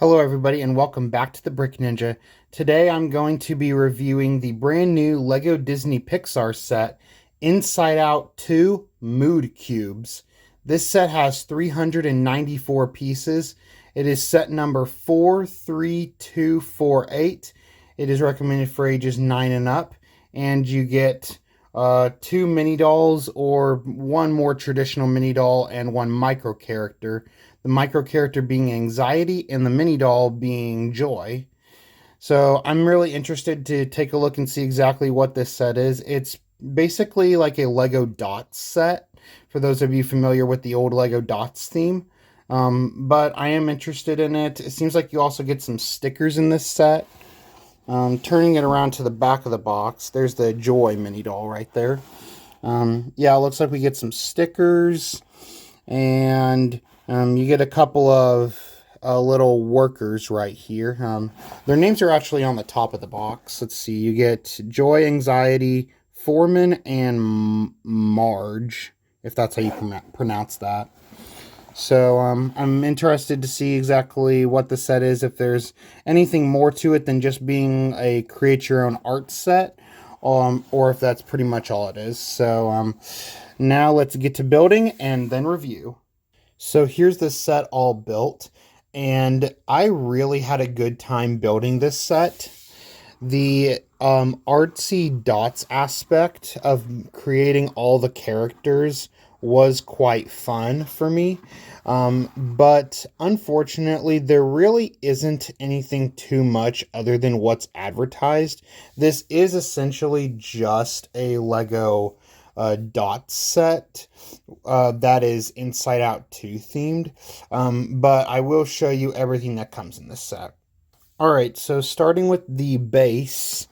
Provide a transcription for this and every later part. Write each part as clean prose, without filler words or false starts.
Hello everybody and welcome back to the Brick Ninja. Today I'm going to be reviewing the brand new LEGO Disney Pixar set Inside Out 2 Mood Cubes. This set has 394 pieces. It is set number 43248. It is recommended for ages 9 and up, and you get two mini dolls or one more traditional mini doll and one micro character. The micro character being Anxiety and the mini doll being Joy. So I'm really interested to take a look and see exactly what this set is. It's basically like a Lego Dots set, for those of you familiar with the old Lego Dots theme. But I am interested in it. It seems like you also get some stickers in this set. Turning it around to the back of the box, there's the Joy mini doll right there. Yeah, it looks like we get some stickers, and you get a couple of little workers right here. Their names are actually on the top of the box. Let's see, you get Joy, Anxiety, Foreman, and Marge, if that's how you pronounce that. So I'm interested to see exactly what the set is, if there's anything more to it than just being a create your own art set, or if that's pretty much all it is. So now let's get to building and then review. So here's the set all built, and I really had a good time building this set. The artsy dots aspect of creating all the characters was quite fun for me. But unfortunately, there really isn't anything too much other than what's advertised. This is essentially just a Lego dot set that is Inside Out 2 themed. But I will show you everything that comes in this set. Alright, so starting with the base,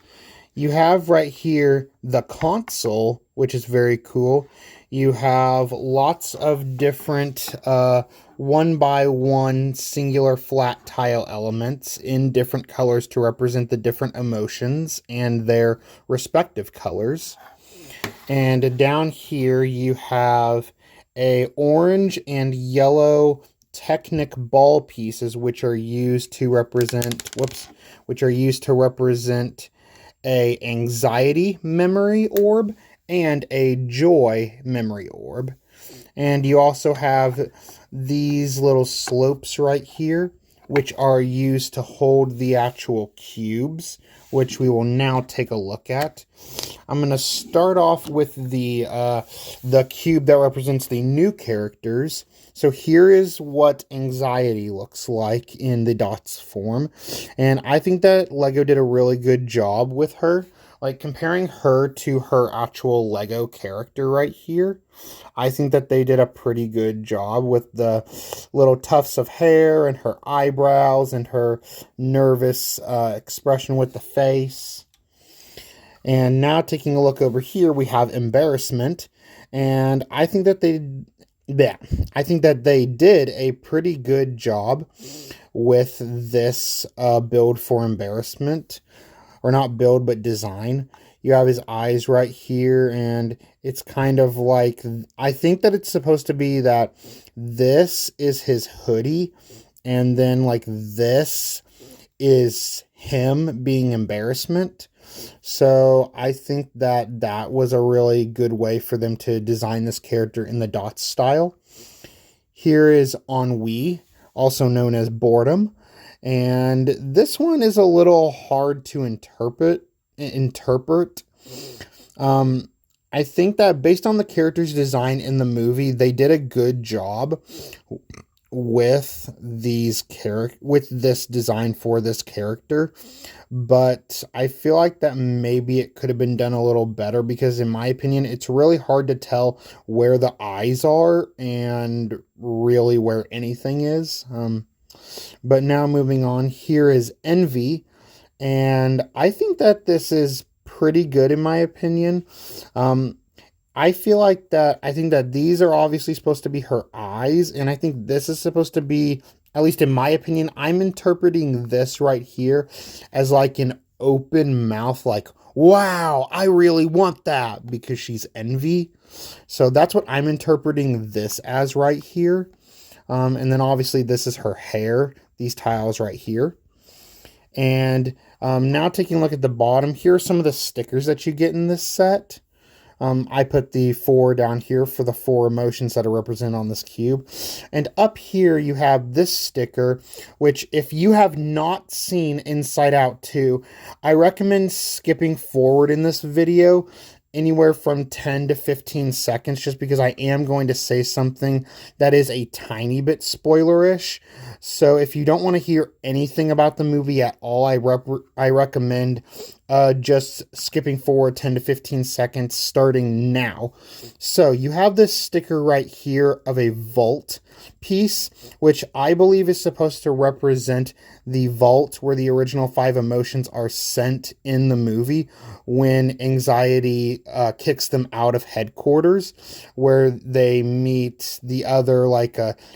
you have right here the console, which is very cool. You have lots of different one by one singular flat tile elements in different colors to represent the different emotions and their respective colors. And down here you have a orange and yellow Technic ball pieces, which are used to represent a anxiety memory orb and a joy memory orb. And you also have these little slopes right here, which are used to hold the actual cubes, which we will now take a look at. I'm going to start off with the cube that represents the new characters. So here is what Anxiety looks like in the dots form. And I think that LEGO did a really good job with her. Like, comparing her to her actual Lego character right here, I think that they did a pretty good job with the little tufts of hair and her eyebrows and her nervous expression with the face. And now taking a look over here, we have Embarrassment. And I think that they did a pretty good job with this build for Embarrassment. Or not build, but design. You have his eyes right here, and it's kind of like, I think that it's supposed to be that this is his hoodie, and then like this is him being Embarrassment. So I think that that was a really good way for them to design this character in the dots style. Here is Ennui, also known as Boredom. And this one is a little hard to interpret. I think that based on the character's design in the movie, they did a good job with this design for this character. But I feel like that maybe it could have been done a little better, because in my opinion, it's really hard to tell where the eyes are and really where anything is. But now moving on, here is Envy, and I think that this is pretty good in my opinion. I think that these are obviously supposed to be her eyes, and I think this is supposed to be, at least in my opinion, I'm interpreting this right here as like an open mouth, like, wow, I really want that, because she's Envy. So that's what I'm interpreting this as right here. And then obviously this is her hair. these tiles right here. And now taking a look at the bottom, here are some of the stickers that you get in this set. I put the 4 down here for the 4 emotions that are represented on this cube. And up here you have this sticker, which if you have not seen Inside Out 2, I recommend skipping forward in this video anywhere from 10 to 15 seconds, just because I am going to say something that is a tiny bit spoilerish. So if you don't want to hear anything about the movie at all, I recommend just skipping forward 10 to 15 seconds starting now. So you have this sticker right here of a vault piece, which I believe is supposed to represent the vault where the original 5 emotions are sent in the movie when anxiety kicks them out of headquarters, where they meet the other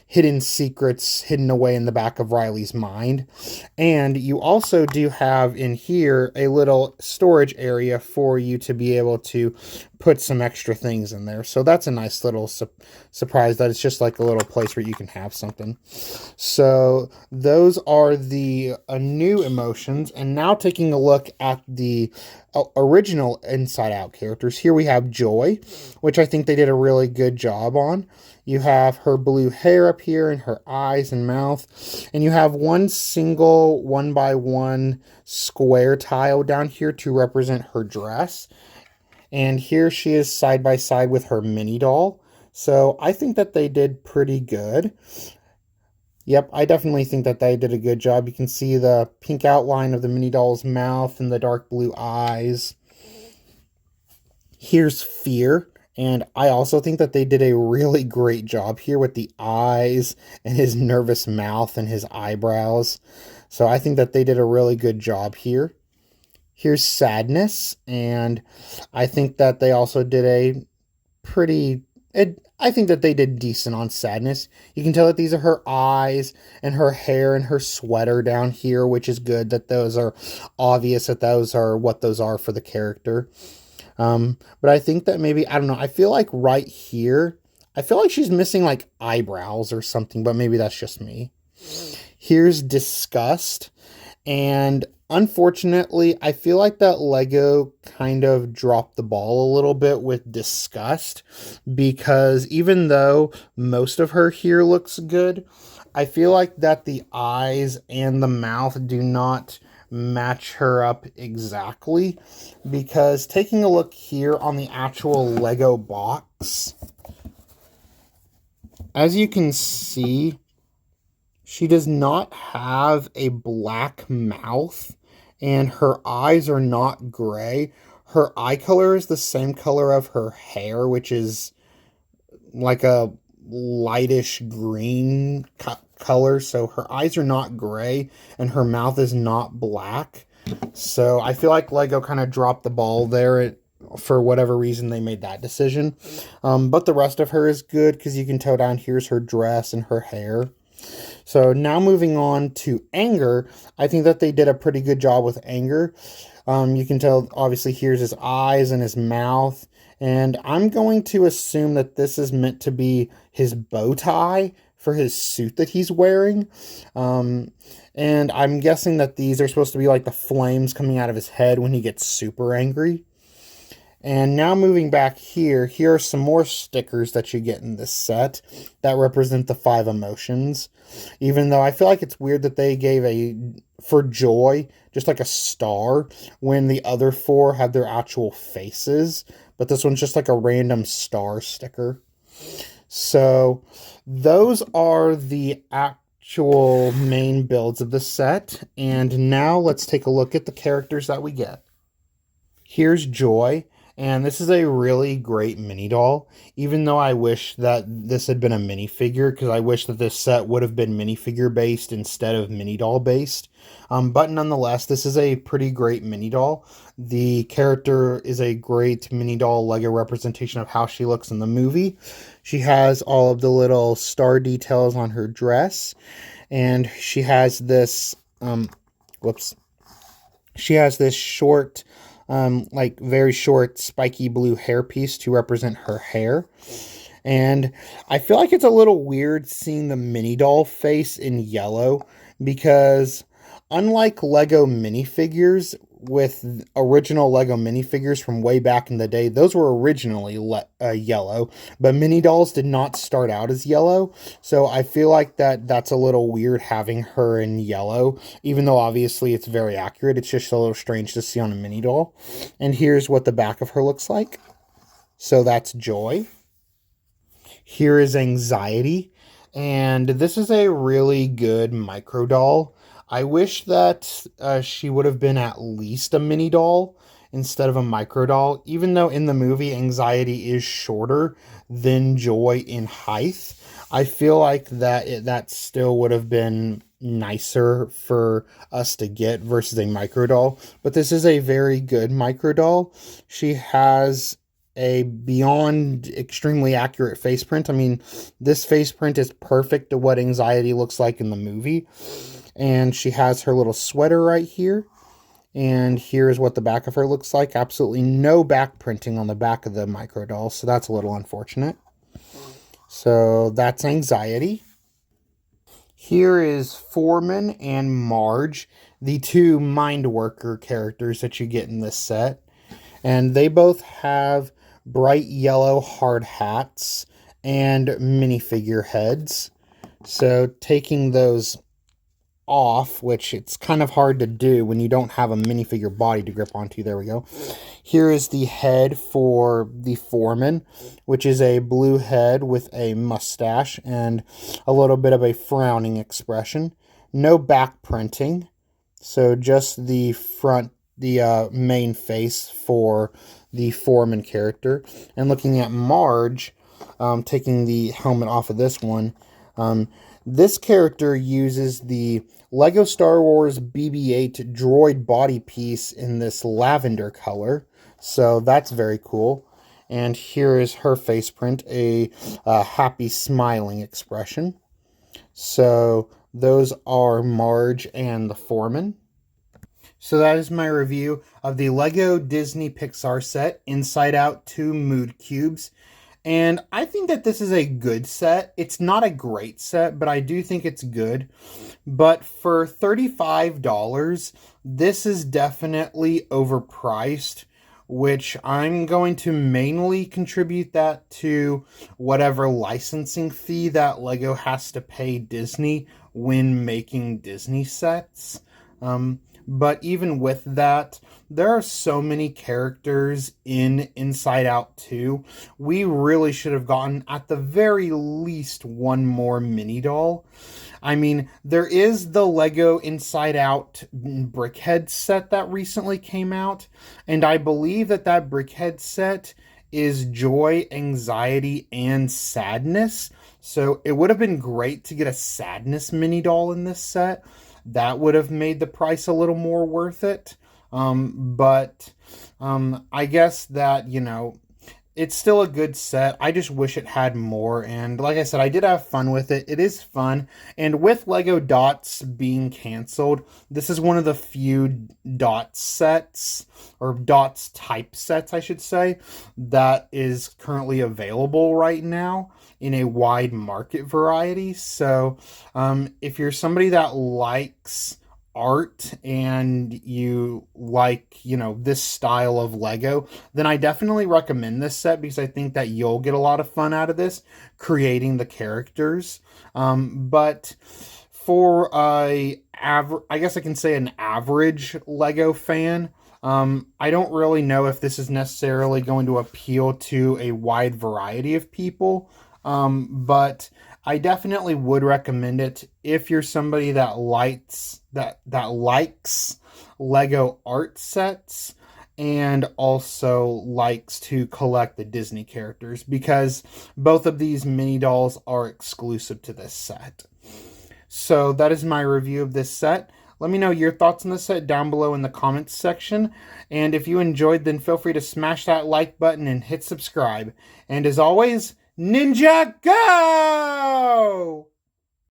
hidden secrets hidden away in the back of Riley's mind. And you also do have in here a little storage area for you to be able to put some extra things in there. So that's a nice little surprise, that it's just like a little place where you can have something. So those are the new emotions. And now taking a look at the original Inside Out characters, here we have Joy, which I think they did a really good job on. You have her blue hair up here and her eyes and mouth. And you have one single 1x1 square tile down here to represent her dress. And here she is side by side with her mini doll. So I think that they did pretty good. Yep, I definitely think that they did a good job. You can see the pink outline of the mini doll's mouth and the dark blue eyes. Here's Fear. And I also think that they did a really great job here with the eyes and his nervous mouth and his eyebrows. So I think that they did a really good job here. Here's Sadness, and I think that they also did I think that they did decent on Sadness. You can tell that these are her eyes and her hair and her sweater down here, which is good that those are obvious, that those are what those are for the character. But I think that maybe, I don't know, I feel like right here, I feel like she's missing like eyebrows or something, but maybe that's just me. Here's Disgust. And unfortunately, I feel like that Lego kind of dropped the ball a little bit with Disgust, because even though most of her here looks good, I feel like that the eyes and the mouth do not match her up exactly, because taking a look here on the actual Lego box, as you can see, she does not have a black mouth, and her eyes are not gray. Her eye color is the same color of her hair, which is like a lightish green color. So her eyes are not gray, and her mouth is not black. So I feel like Lego kind of dropped the ball there. For whatever reason, they made that decision. But the rest of her is good, because you can tell down here's her dress and her hair. So now moving on to Anger, I think that they did a pretty good job with Anger. You can tell, obviously, here's his eyes and his mouth. And I'm going to assume that this is meant to be his bow tie for his suit that he's wearing. And I'm guessing that these are supposed to be like the flames coming out of his head when he gets super angry. And now moving back here are some more stickers that you get in this set that represent the 5 emotions. Even though I feel like it's weird that they gave for Joy, just like a star, when the other 4 have their actual faces. But this one's just like a random star sticker. So those are the actual main builds of the set. And now let's take a look at the characters that we get. Here's Joy. And this is a really great mini doll, even though I wish that this had been a minifigure, because I wish that this set would have been minifigure based instead of mini doll based. But nonetheless, this is a pretty great mini doll. The character is a great mini doll Lego representation of how she looks in the movie. She has all of the little star details on her dress, and she has this, she has this short, very short spiky blue hairpiece to represent her hair. And I feel like it's a little weird seeing the mini doll face in yellow, because unlike Lego minifigures, with original Lego minifigures from way back in the day, those were originally yellow, but mini dolls did not start out as yellow. So I feel like that's a little weird having her in yellow, even though obviously it's very accurate. It's just a little strange to see on a mini doll. And here's what the back of her looks like. So that's Joy. Here is Anxiety. And this is a really good micro doll. I wish that she would have been at least a mini doll instead of a micro doll, even though in the movie Anxiety is shorter than Joy in height. I feel like that still would have been nicer for us to get versus a micro doll. But this is a very good micro doll. She has a beyond extremely accurate face print. I mean, this face print is perfect to what Anxiety looks like in the movie. And she has her little sweater right here. And here's what the back of her looks like. Absolutely no back printing on the back of the micro doll, so that's a little unfortunate. So that's Anxiety. Here is Foreman and Marge, the two mind worker characters that you get in this set. And they both have bright yellow hard hats and minifigure heads. So taking those off, which it's kind of hard to do when you don't have a minifigure body to grip onto. There we go. Here is the head for the Foreman, which is a blue head with a mustache and a little bit of a frowning expression. No back printing, so just the front, the main face for the Foreman character. And looking at Marge, taking the helmet off of this one, this character uses the Lego Star Wars BB-8 droid body piece in this lavender color. So that's very cool. And here is her face print, a happy smiling expression. So those are Marge and the Foreman. So that is my review of the Lego Disney Pixar set, Inside Out 2 Mood Cubes. And I think that this is a good set. It's not a great set, but I do think it's good. But for $35, this is definitely overpriced, which I'm going to mainly contribute that to whatever licensing fee that Lego has to pay Disney when making Disney sets. But even with that, there are so many characters in Inside Out 2. We really should have gotten, at the very least, one more mini doll. I mean, there is the Lego Inside Out Brickhead set that recently came out, and I believe that Brickhead set is Joy, Anxiety, and Sadness. So it would have been great to get a Sadness mini doll in this set. That would have made the price a little more worth it. But I guess that, it's still a good set. I just wish it had more. And like I said, I did have fun with it. It is fun. And with Lego Dots being canceled, this is one of the few Dots sets, or Dots type sets, I should say, that is currently available right now in a wide market variety. So if you're somebody that likes art and you like, this style of Lego, then I definitely recommend this set, because I think that you'll get a lot of fun out of this creating the characters. But for I guess I can say an average Lego fan, I don't really know if this is necessarily going to appeal to a wide variety of people. But I definitely would recommend it if you're somebody that likes Lego art sets and also likes to collect the Disney characters, because both of these mini dolls are exclusive to this set. So that is my review of this set. Let me know your thoughts on the set down below in the comments section. And if you enjoyed, then feel free to smash that like button and hit subscribe. And as always, Ninja Go!